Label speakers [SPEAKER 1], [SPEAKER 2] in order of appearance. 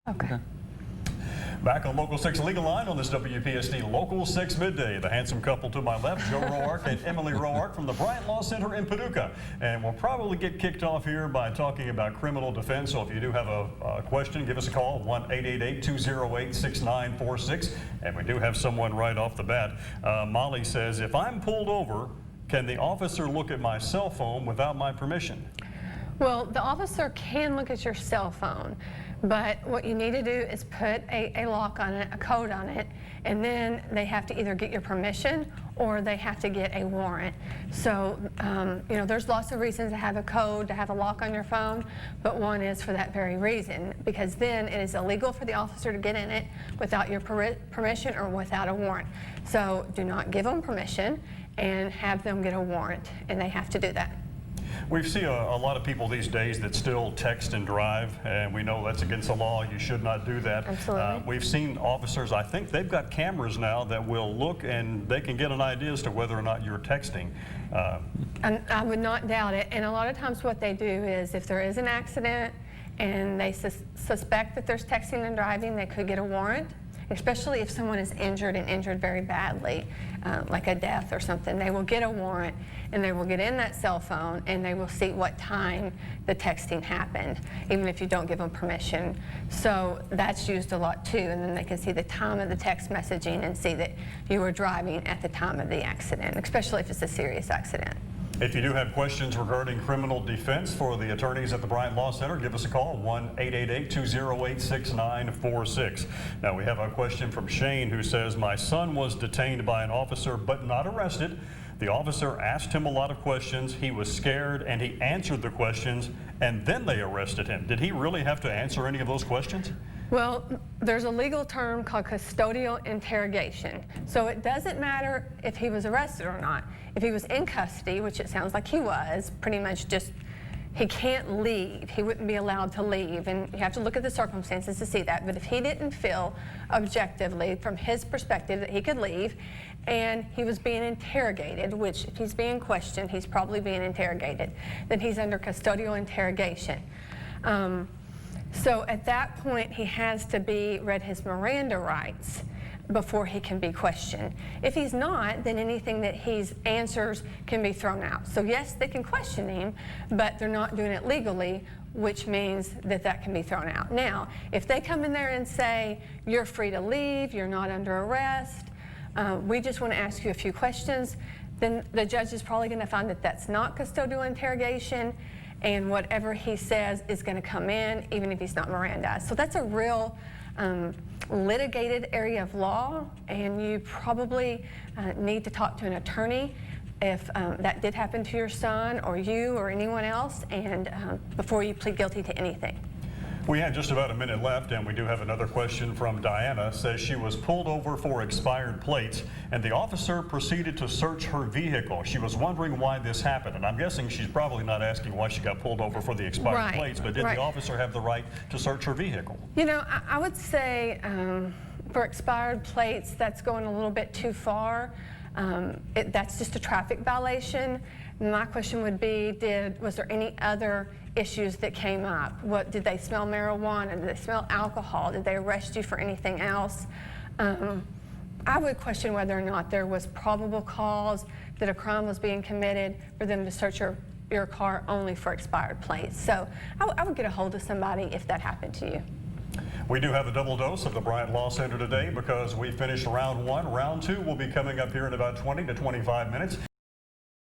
[SPEAKER 1] Okay.
[SPEAKER 2] Back on Local 6 Legal Line on this WPSD Local 6 Midday. The handsome couple to my left, Joe Roark and Emily Roark from the Bryant Law Center in Paducah. And we'll probably get kicked off here by talking about criminal defense. So if you do have a question, give us a call, 1-888-208-6946. And we do have someone right off the bat. Molly says, if I'm pulled over, can the officer look at my cell phone without my permission?
[SPEAKER 1] Well, the officer can look at your cell phone, but what you need to do is put a lock on it, a code on it, and then they have to either get your permission or they have to get a warrant. So, you know, there's lots of reasons to have a code, to have a lock on your phone, but one is for that very reason, because then it is illegal for the officer to get in it without your permission or without a warrant. So do not give them permission and have them get a warrant, and they have to do that.
[SPEAKER 2] We see a lot of people these days that still text and drive, and we know that's against the law. You should not do that.
[SPEAKER 1] Absolutely.
[SPEAKER 2] We've seen officers, I think they've got cameras now that will look and they can get an idea as to whether or not you're texting.
[SPEAKER 1] And I would not doubt it. And a lot of times what they do is if there is an accident and they suspect that there's texting and driving, they could get a warrant. Especially if someone is injured and injured very badly, like a death or something, they will get a warrant and they will get in that cell phone and they will see what time the texting happened, even if you don't give them permission. So that's used a lot too, and then they can see the time of the text messaging and see that you were driving at the time of the accident, especially if it's a serious accident.
[SPEAKER 2] If you do have questions regarding criminal defense for the attorneys at the Bryant Law Center, give us a call, 1-888-208-6946. Now we have a question from Shane who says, my son was detained by an officer but not arrested. The officer asked him a lot of questions. He was scared and he answered the questions and then they arrested him. Did he really have to answer any of those questions?
[SPEAKER 1] Well, there's a legal term called custodial interrogation. So it doesn't matter if he was arrested or not. If he was in custody, which it sounds like he was, pretty much just, he can't leave. He wouldn't be allowed to leave. And you have to look at the circumstances to see that. But if he didn't feel objectively, from his perspective, that he could leave, and he was being interrogated, which if he's being questioned, he's probably being interrogated, then he's under custodial interrogation. So at that point, he has to be read his Miranda rights before he can be questioned. If he's not, then anything that he answers can be thrown out. So yes, they can question him, but they're not doing it legally, which means that that can be thrown out. Now, if they come in there and say, you're free to leave, you're not under arrest, we just want to ask you a few questions, then the judge is probably going to find that that's not custodial interrogation, and whatever he says is going to come in, even if he's not Mirandized. So that's a real litigated area of law, and you probably need to talk to an attorney if that did happen to your son or you or anyone else, and before you plead guilty to anything.
[SPEAKER 2] We had just about a minute left, and we do have another question from Diana. Says she was pulled over for expired plates, and the officer proceeded to search her vehicle. She was wondering why this happened, and I'm guessing she's probably not asking why she got pulled over for the expired plates, but did the officer have the right to search her vehicle?
[SPEAKER 1] You know, I would say for expired plates, that's going a little bit too far. That's just a traffic violation. My question would be, was there any other issues that came up? Did they smell marijuana? Did they smell alcohol? Did they arrest you for anything else? I would question whether or not there was probable cause that a crime was being committed for them to search your car only for expired plates. So I would get a hold of somebody if that happened to you.
[SPEAKER 2] We do have a double dose of the Bryant Law Center today because we finished round one. Round two will be coming up here in about 20 to 25 minutes.